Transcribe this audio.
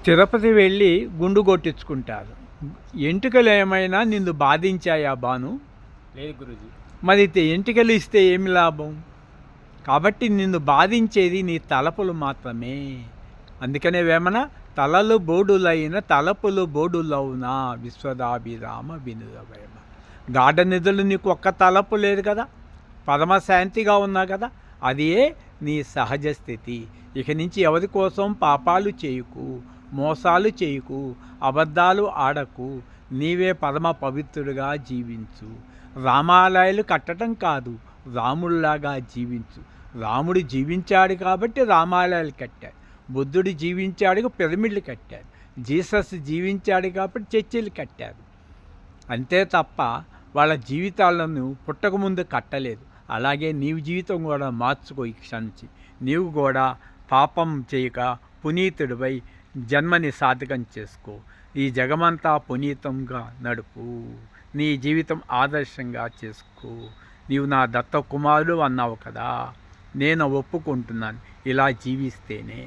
తిరుపతి వెళ్ళి గుండు కొట్టించుకుంటారు. ఎంటుకలు ఏమైనా నిన్ను బాధించాయా బాను? లేదు గురూజీ. మరి ఎంటుకలు ఇస్తే ఏమి లాభం? కాబట్టి నిన్ను బాధించేది నీ తలపులు మాత్రమే. అందుకనే వేమన తలలు బోడులైన తలపులు బోడులవునా విశ్వదాభిరామ వినురవేమ. గాఢ నిధులు నీకు ఒక్క తలపు లేదు కదా, పరమశాంతిగా ఉన్నా కదా, అదే నీ సహజ స్థితి. ఇక నుంచి ఎవరి కోసం పాపాలు చేయకు, మోసాలు చేయకు, అబద్ధాలు ఆడకు, నీవే పరమ పవిత్రుడిగా జీవించు. రామాలయాలు కట్టడం కాదు, రాముడిలాగా జీవించు. రాముడు జీవించాడు కాబట్టి రామాలయాలు కట్టాడు, బుద్ధుడు జీవించాడు పిరమిడ్లు కట్టారు, జీసస్ జీవించాడు కాబట్టి చర్చిలు కట్టారు. అంతే తప్ప వాళ్ళ జీవితాలను పుట్టకముందు కట్టలేదు. అలాగే నీవు జీవితం కూడా మార్చుకో. ఈ క్షణించి నీవు కూడా పాపం చేయక పునీతుడిపై జన్మని సాధకం చేసుకో. ఈ జగమంతా పునీతంగా నడుపు. నీ జీవితం ఆదర్శంగా చేసుకో. నీవు నా దత్త కుమారుడు అన్నావు కదా, నేను ఒప్పుకుంటున్నాను ఇలా జీవిస్తేనే.